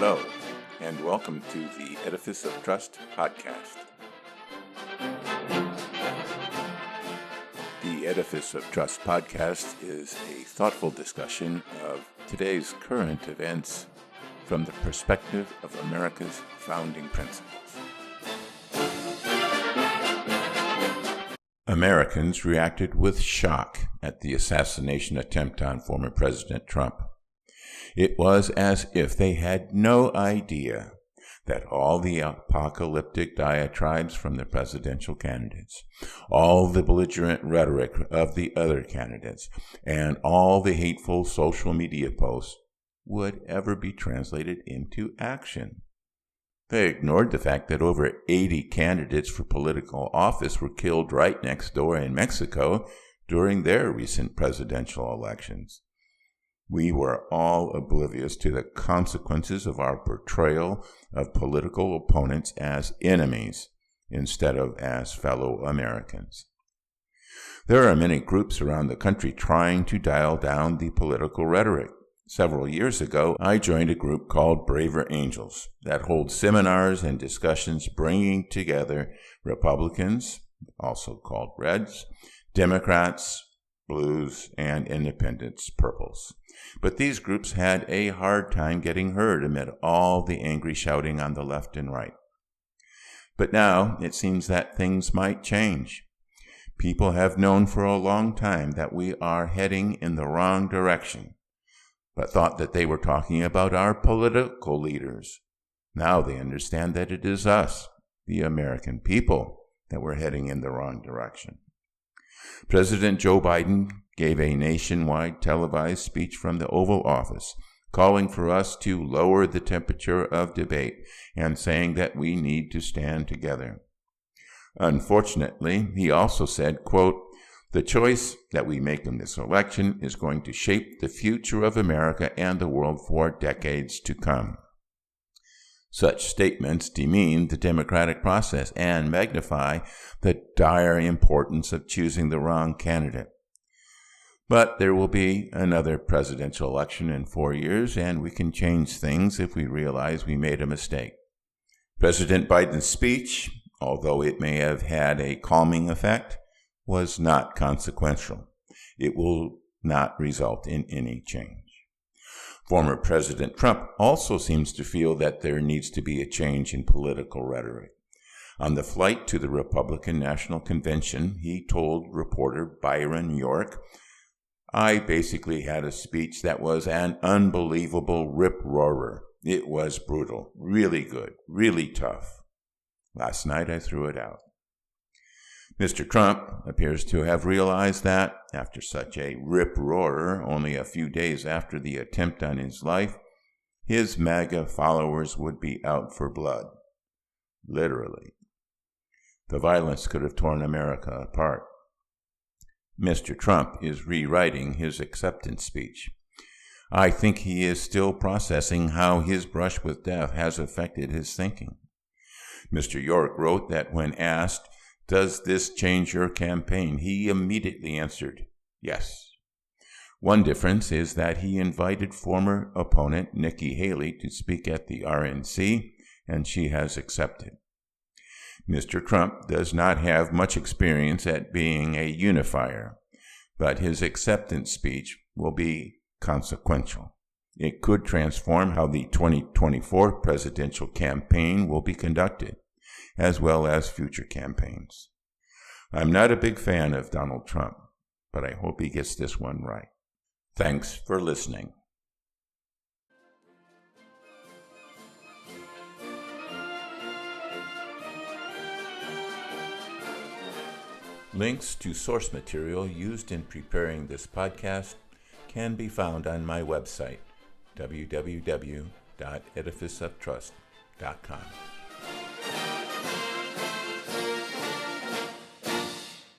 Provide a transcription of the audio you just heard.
Hello, and welcome to the Edifice of Trust podcast. The Edifice of Trust podcast is a thoughtful discussion of today's current events from the perspective of America's founding principles. Americans reacted with shock at the assassination attempt on former President Trump. It was as if they had no idea that all the apocalyptic diatribes from the presidential candidates, all the belligerent rhetoric of the other candidates, and all the hateful social media posts would ever be translated into action. They ignored the fact that over 80 candidates for political office were killed right next door in Mexico during their recent presidential elections. We were all oblivious to the consequences of our portrayal of political opponents as enemies instead of as fellow Americans. There are many groups around the country trying to dial down the political rhetoric. Several years ago, I joined a group called Braver Angels that holds seminars and discussions bringing together Republicans, also called Reds, Democrats, Blues, and Independents, Purples. But these groups had a hard time getting heard amid all the angry shouting on the left and right. But now it seems that things might change. People have known for a long time that we are heading in the wrong direction, but thought that they were talking about our political leaders. Now they understand that it is us, the American people, that we're heading in the wrong direction. President Joe Biden gave a nationwide televised speech from the Oval Office, calling for us to lower the temperature of debate and saying that we need to stand together. Unfortunately, he also said, quote, "The choice that we make in this election is going to shape the future of America and the world for decades to come." Such statements demean the democratic process and magnify the dire importance of choosing the wrong candidate. But there will be another presidential election in 4 years, and we can change things if we realize we made a mistake. President Biden's speech, although it may have had a calming effect, was not consequential. It will not result in any change. Former President Trump also seems to feel that there needs to be a change in political rhetoric. On the flight to the Republican National Convention, he told reporter Byron York, "I basically had a speech that was an unbelievable rip-roarer. It was brutal, really good, really tough. Last night I threw it out." Mr. Trump appears to have realized that, after such a rip-roarer only a few days after the attempt on his life, his MAGA followers would be out for blood. Literally. The violence could have torn America apart. Mr. Trump is rewriting his acceptance speech. I think he is still processing how his brush with death has affected his thinking. Mr. York wrote that when asked, "Does this change your campaign?" he immediately answered, yes. One difference is that he invited former opponent Nikki Haley to speak at the RNC, and she has accepted. Mr. Trump does not have much experience at being a unifier, but his acceptance speech will be consequential. It could transform how the 2024 presidential campaign will be conducted, as well as future campaigns. I'm not a big fan of Donald Trump, but I hope he gets this one right. Thanks for listening. Links to source material used in preparing this podcast can be found on my website, www.edificeoftrust.com.